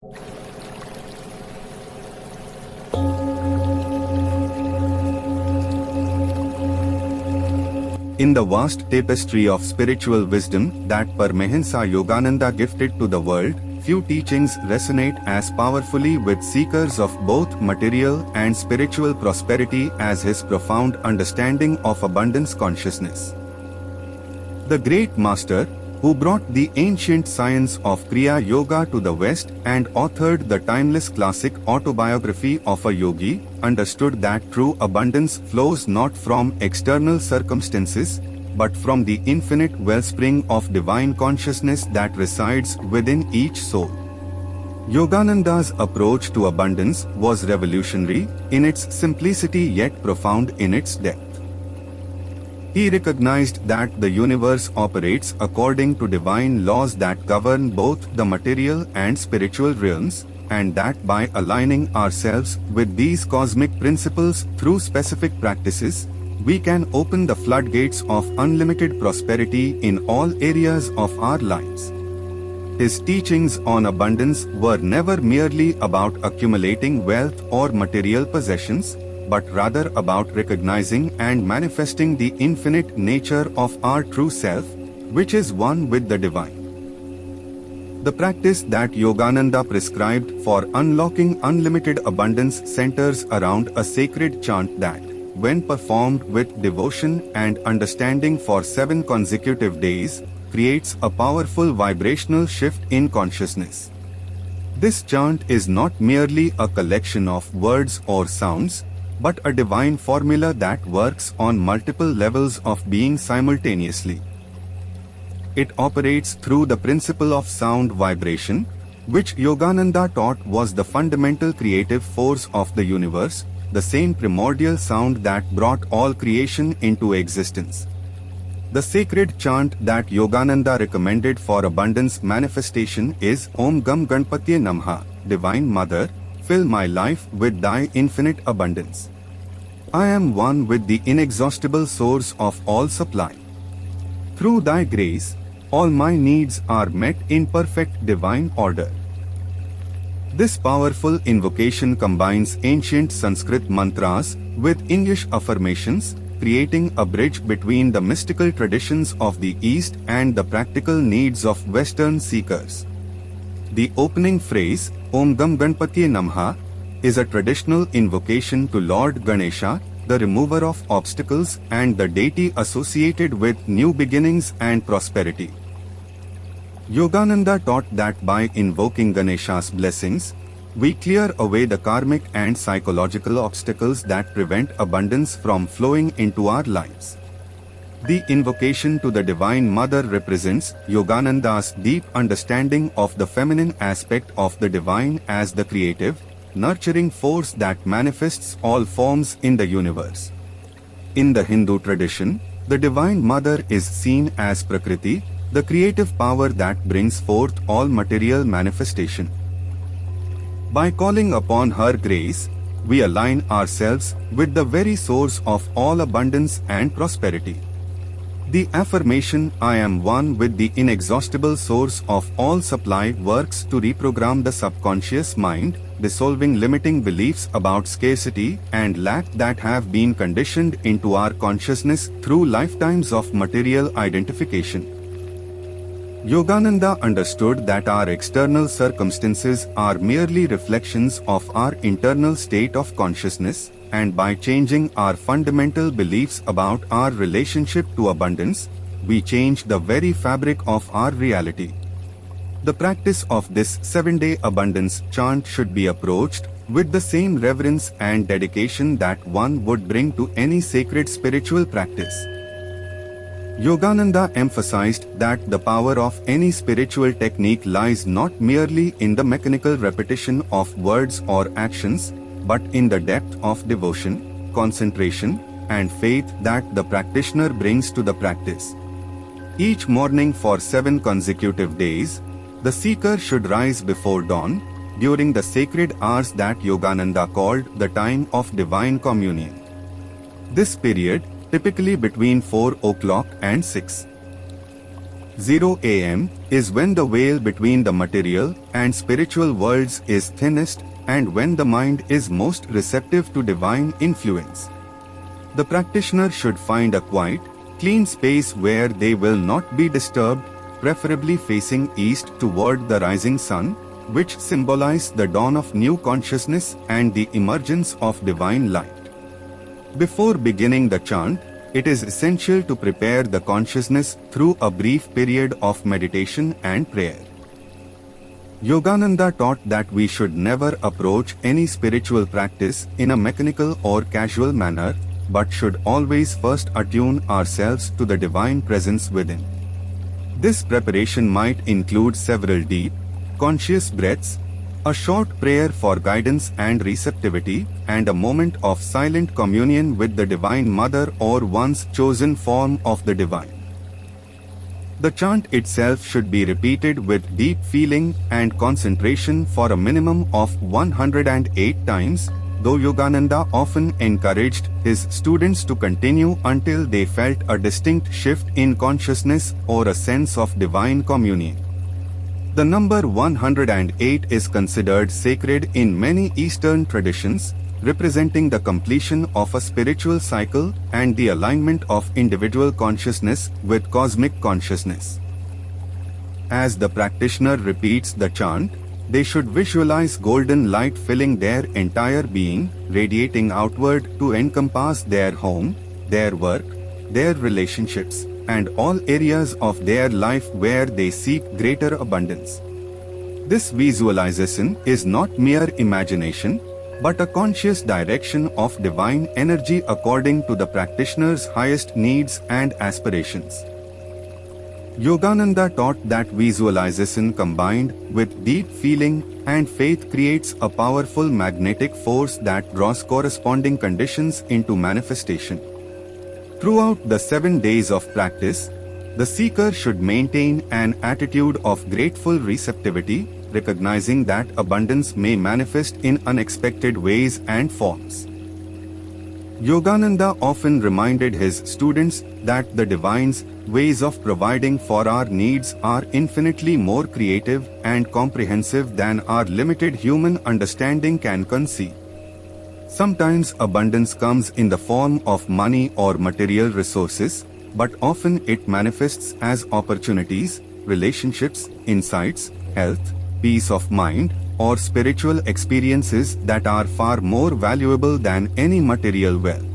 In the vast tapestry of spiritual wisdom that Parmehensa Yogananda gifted to the world, few teachings resonate as powerfully with seekers of both material and spiritual prosperity as his profound understanding of abundance consciousness. The great master, who brought the ancient science of Kriya Yoga to the West and authored the timeless classic autobiography of a yogi, understood that true abundance flows not from external circumstances, but from the infinite wellspring of divine consciousness that resides within each soul. Yogananda's approach to abundance was revolutionary in its simplicity yet profound in its depth. He recognized that the universe operates according to divine laws that govern both the material and spiritual realms, and that by aligning ourselves with these cosmic principles through specific practices, we can open the floodgates of unlimited prosperity in all areas of our lives. His teachings on abundance were never merely about accumulating wealth or material possessions, but rather about recognizing and manifesting the infinite nature of our true self, which is one with the divine. The practice that Yogananda prescribed for unlocking unlimited abundance centers around a sacred chant that, when performed with devotion and understanding for 7 consecutive days, creates a powerful vibrational shift in consciousness. This chant is not merely a collection of words or sounds, but a divine formula that works on multiple levels of being simultaneously. It operates through the principle of sound vibration, which Yogananda taught was the fundamental creative force of the universe, the same primordial sound that brought all creation into existence. The sacred chant that Yogananda recommended for abundance manifestation is Om Gam Ganpatye Namah, Divine Mother, fill my life with thy infinite abundance. I am one with the inexhaustible source of all supply. Through thy grace, all my needs are met in perfect divine order. This powerful invocation combines ancient Sanskrit mantras with English affirmations, creating a bridge between the mystical traditions of the East and the practical needs of Western seekers. The opening phrase, Om Gam Ganpatye Namah, is a traditional invocation to Lord Ganesha, the remover of obstacles and the deity associated with new beginnings and prosperity. Yogananda taught that by invoking Ganesha's blessings, we clear away the karmic and psychological obstacles that prevent abundance from flowing into our lives. The invocation to the Divine Mother represents Yogananda's deep understanding of the feminine aspect of the divine as the creative, nurturing force that manifests all forms in the universe. In the Hindu tradition, the Divine Mother is seen as Prakriti, the creative power that brings forth all material manifestation. By calling upon her grace, we align ourselves with the very source of all abundance and prosperity. The affirmation, I am one with the inexhaustible source of all supply, works to reprogram the subconscious mind, dissolving limiting beliefs about scarcity and lack that have been conditioned into our consciousness through lifetimes of material identification. Yogananda understood that our external circumstances are merely reflections of our internal state of consciousness, and by changing our fundamental beliefs about our relationship to abundance, we change the very fabric of our reality. The practice of this 7-day abundance chant should be approached with the same reverence and dedication that one would bring to any sacred spiritual practice. Yogananda emphasized that the power of any spiritual technique lies not merely in the mechanical repetition of words or actions, but in the depth of devotion, concentration, and faith that the practitioner brings to the practice. Each morning for 7 consecutive days, the seeker should rise before dawn, during the sacred hours that Yogananda called the time of divine communion. This period, typically between 4 o'clock and 6 0 am is when the veil between the material and spiritual worlds is thinnest and when the mind is most receptive to divine influence. The practitioner should find a quiet, clean space where they will not be disturbed, preferably facing east toward the rising sun, which symbolize the dawn of new consciousness and the emergence of divine light. Before beginning the chant, it is essential to prepare the consciousness through a brief period of meditation and prayer. Yogananda taught that we should never approach any spiritual practice in a mechanical or casual manner, but should always first attune ourselves to the divine presence within. This preparation might include several deep, conscious breaths, a short prayer for guidance and receptivity, and a moment of silent communion with the Divine Mother or one's chosen form of the Divine. The chant itself should be repeated with deep feeling and concentration for a minimum of 108 times, though Yogananda often encouraged his students to continue until they felt a distinct shift in consciousness or a sense of divine communion. The number 108 is considered sacred in many Eastern traditions, representing the completion of a spiritual cycle and the alignment of individual consciousness with cosmic consciousness. As the practitioner repeats the chant, they should visualize golden light filling their entire being, radiating outward to encompass their home, their work, their relationships, and all areas of their life where they seek greater abundance. This visualization is not mere imagination, but a conscious direction of divine energy according to the practitioner's highest needs and aspirations. Yogananda taught that visualization combined with deep feeling and faith creates a powerful magnetic force that draws corresponding conditions into manifestation. Throughout the 7 days of practice, the seeker should maintain an attitude of grateful receptivity, recognizing that abundance may manifest in unexpected ways and forms. Yogananda often reminded his students that the Divine's ways of providing for our needs are infinitely more creative and comprehensive than our limited human understanding can conceive. Sometimes abundance comes in the form of money or material resources, but often it manifests as opportunities, relationships, insights, health, peace of mind, or spiritual experiences that are far more valuable than any material wealth.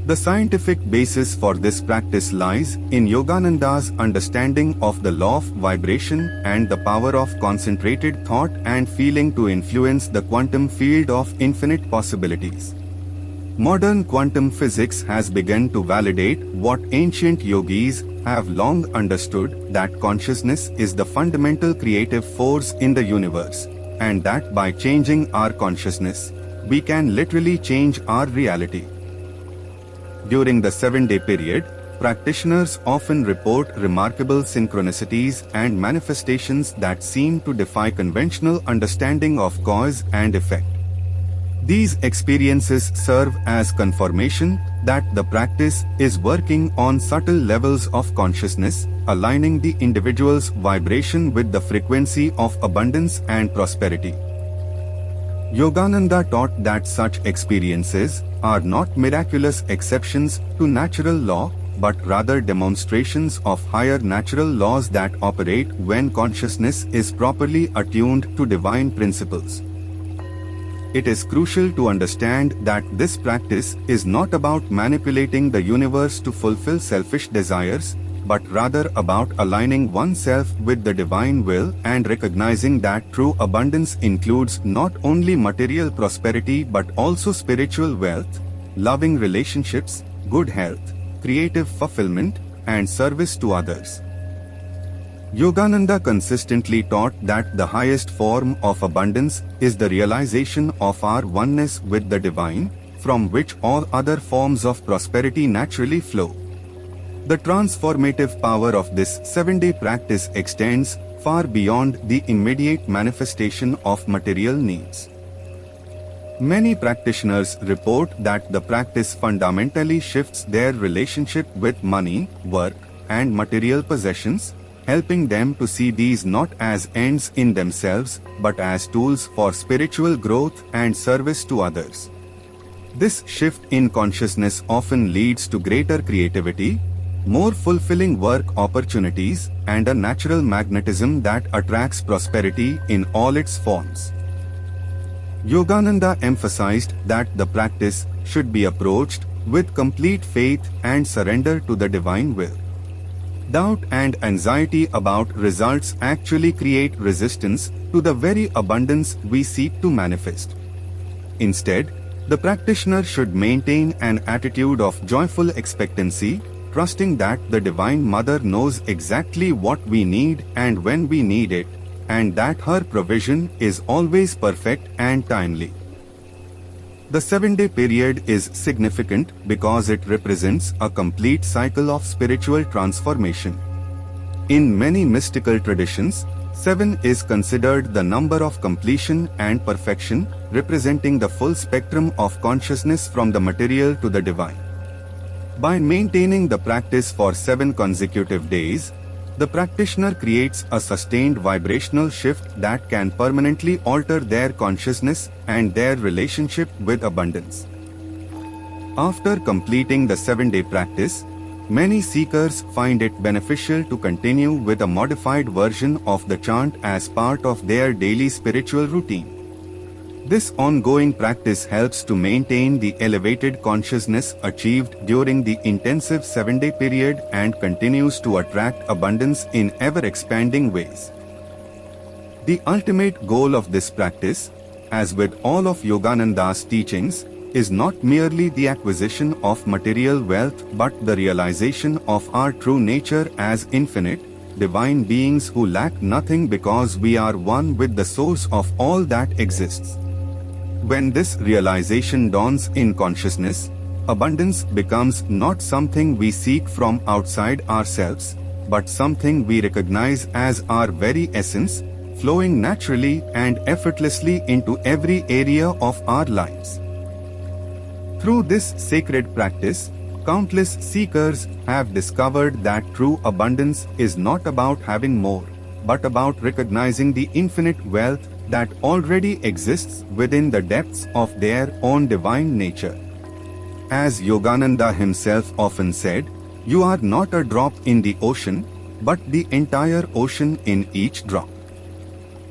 The scientific basis for this practice lies in Yogananda's understanding of the law of vibration and the power of concentrated thought and feeling to influence the quantum field of infinite possibilities. Modern quantum physics has begun to validate what ancient yogis have long understood, that consciousness is the fundamental creative force in the universe, and that by changing our consciousness, we can literally change our reality. During the 7-day period, practitioners often report remarkable synchronicities and manifestations that seem to defy conventional understanding of cause and effect. These experiences serve as confirmation that the practice is working on subtle levels of consciousness, aligning the individual's vibration with the frequency of abundance and prosperity. Yogananda taught that such experiences are not miraculous exceptions to natural law, but rather demonstrations of higher natural laws that operate when consciousness is properly attuned to divine principles. It is crucial to understand that this practice is not about manipulating the universe to fulfill selfish desires, but rather about aligning oneself with the divine will and recognizing that true abundance includes not only material prosperity but also spiritual wealth, loving relationships, good health, creative fulfillment, and service to others. Yogananda consistently taught that the highest form of abundance is the realization of our oneness with the divine, from which all other forms of prosperity naturally flow. The transformative power of this 7-day practice extends far beyond the immediate manifestation of material needs. Many practitioners report that the practice fundamentally shifts their relationship with money, work, and material possessions, helping them to see these not as ends in themselves, but as tools for spiritual growth and service to others. This shift in consciousness often leads to greater creativity, more fulfilling work opportunities, and a natural magnetism that attracts prosperity in all its forms. Yogananda emphasized that the practice should be approached with complete faith and surrender to the divine will. Doubt and anxiety about results actually create resistance to the very abundance we seek to manifest. Instead, the practitioner should maintain an attitude of joyful expectancy, trusting that the Divine Mother knows exactly what we need and when we need it, and that her provision is always perfect and timely. The 7-day period is significant because it represents a complete cycle of spiritual transformation. In many mystical traditions, 7 is considered the number of completion and perfection, representing the full spectrum of consciousness from the material to the divine. By maintaining the practice for 7 consecutive days, the practitioner creates a sustained vibrational shift that can permanently alter their consciousness and their relationship with abundance. After completing the 7-day practice, many seekers find it beneficial to continue with a modified version of the chant as part of their daily spiritual routine. This ongoing practice helps to maintain the elevated consciousness achieved during the intensive 7-day period and continues to attract abundance in ever-expanding ways. The ultimate goal of this practice, as with all of Yogananda's teachings, is not merely the acquisition of material wealth but the realization of our true nature as infinite, divine beings who lack nothing because we are one with the source of all that exists. When this realization dawns in consciousness, abundance becomes not something we seek from outside ourselves, but something we recognize as our very essence, flowing naturally and effortlessly into every area of our lives. Through this sacred practice, countless seekers have discovered that true abundance is not about having more, but about recognizing the infinite wealth that already exists within the depths of their own divine nature. As Yogananda himself often said, "You are not a drop in the ocean, but the entire ocean in each drop."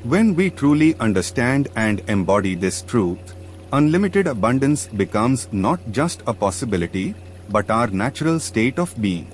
When we truly understand and embody this truth, unlimited abundance becomes not just a possibility, but our natural state of being.